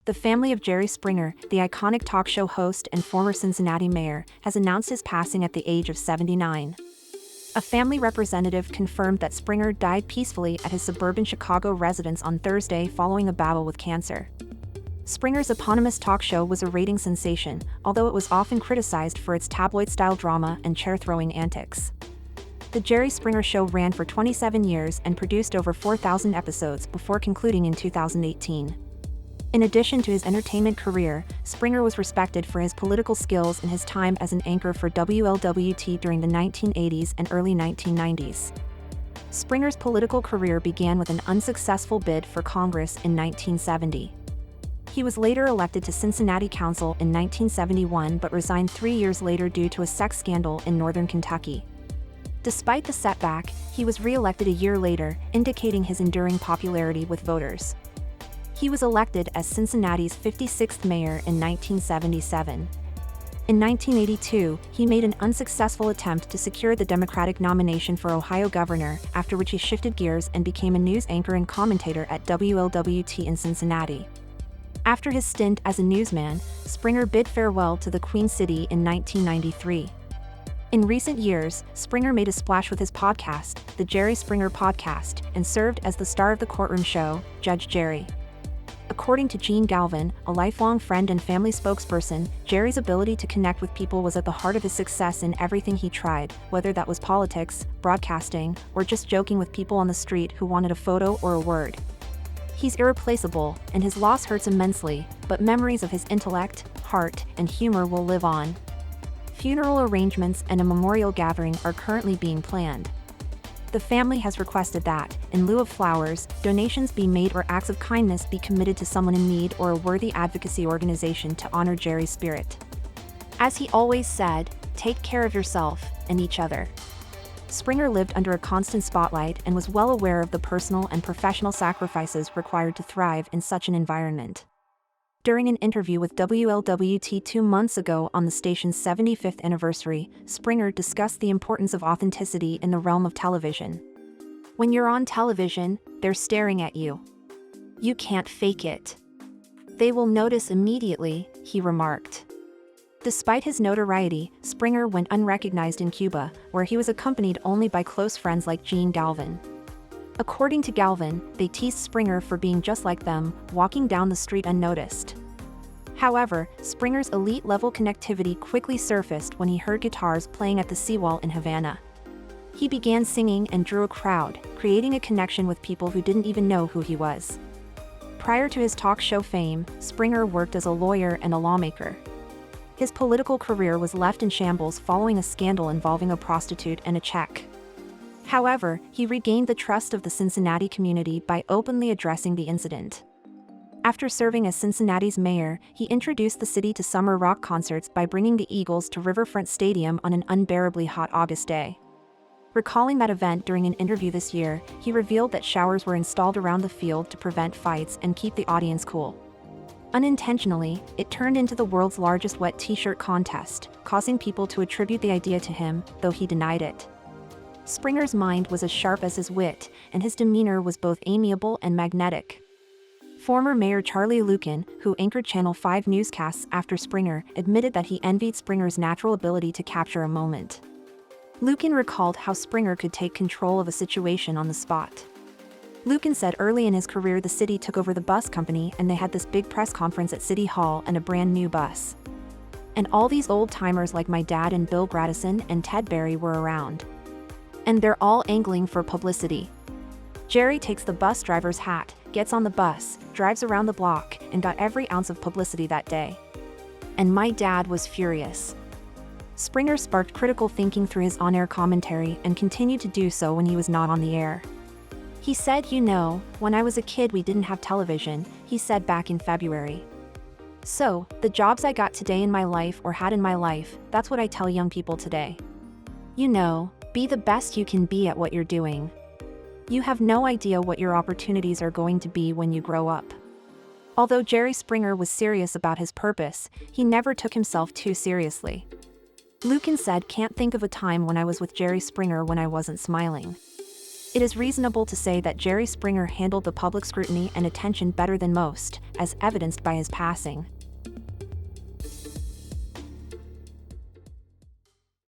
The family of Jerry Springer, the iconic talk show host and former Cincinnati mayor, has announced his passing at the age of 79. A family representative confirmed that Springer died peacefully at his suburban Chicago residence on Thursday following a battle with cancer. Springer's eponymous talk show was a ratings sensation, although it was often criticized for its tabloid-style drama and chair-throwing antics. The Jerry Springer Show ran for 27 years and produced over 4,000 episodes before concluding in 2018. In addition to his entertainment career, Springer was respected for his political skills and his time as an anchor for WLWT during the 1980s and early 1990s. Springer's political career began with an unsuccessful bid for Congress in 1970. He was later elected to Cincinnati Council in 1971 but resigned 3 years later due to a sex scandal in northern Kentucky. Despite the setback, he was re-elected a year later, indicating his enduring popularity with voters. He was elected as Cincinnati's 56th mayor in 1977. In 1982, he made an unsuccessful attempt to secure the Democratic nomination for Ohio governor, after which he shifted gears and became a news anchor and commentator at WLWT in Cincinnati. After his stint as a newsman, Springer bid farewell to the Queen City in 1993. In recent years, Springer made a splash with his podcast, The Jerry Springer Podcast, and served as the star of the courtroom show, Judge Jerry. According to Gene Galvin, a lifelong friend and family spokesperson, Jerry's ability to connect with people was at the heart of his success in everything he tried, whether that was politics, broadcasting, or just joking with people on the street who wanted a photo or a word. He's irreplaceable, and his loss hurts immensely, but memories of his intellect, heart, and humor will live on. Funeral arrangements and a memorial gathering are currently being planned. The family has requested that, in lieu of flowers, donations be made or acts of kindness be committed to someone in need or a worthy advocacy organization to honor Jerry's spirit. As he always said, take care of yourself and each other. Springer lived under a constant spotlight and was well aware of the personal and professional sacrifices required to thrive in such an environment. During an interview with WLWT 2 months ago on the station's 75th anniversary, Springer discussed the importance of authenticity in the realm of television. When you're on television, they're staring at you. You can't fake it. They will notice immediately, he remarked. Despite his notoriety, Springer went unrecognized in Cuba, where he was accompanied only by close friends like Gene Galvin. According to Galvin, they teased Springer for being just like them, walking down the street unnoticed. However, Springer's elite-level connectivity quickly surfaced when he heard guitars playing at the Seawall in Havana. He began singing and drew a crowd, creating a connection with people who didn't even know who he was. Prior to his talk show fame, Springer worked as a lawyer and a lawmaker. His political career was left in shambles following a scandal involving a prostitute and a check. However, he regained the trust of the Cincinnati community by openly addressing the incident. After serving as Cincinnati's mayor, he introduced the city to summer rock concerts by bringing the Eagles to Riverfront Stadium on an unbearably hot August day. Recalling that event during an interview this year, he revealed that showers were installed around the field to prevent fights and keep the audience cool. Unintentionally, it turned into the world's largest wet t-shirt contest, causing people to attribute the idea to him, though he denied it. Springer's mind was as sharp as his wit, and his demeanor was both amiable and magnetic. Former Mayor Charlie Lucan, who anchored Channel 5 newscasts after Springer, admitted that he envied Springer's natural ability to capture a moment. Lucan recalled how Springer could take control of a situation on the spot. Lucan said early in his career the city took over the bus company and they had this big press conference at City Hall and a brand new bus. And all these old-timers like my dad and Bill Gradison and Ted Berry were around. And they're all angling for publicity. Jerry takes the bus driver's hat, gets on the bus, drives around the block, and got every ounce of publicity that day. And my dad was furious. Springer sparked critical thinking through his on-air commentary and continued to do so when he was not on the air. He said, when I was a kid we didn't have television, he said back in February. So, the jobs I got today in my life or had in my life, that's what I tell young people today. Be the best you can be at what you're doing. You have no idea what your opportunities are going to be when you grow up. Although Jerry Springer was serious about his purpose, he never took himself too seriously. Lucan said, "Can't think of a time when I was with Jerry Springer when I wasn't smiling. It is reasonable to say that Jerry Springer handled the public scrutiny and attention better than most, as evidenced by his passing.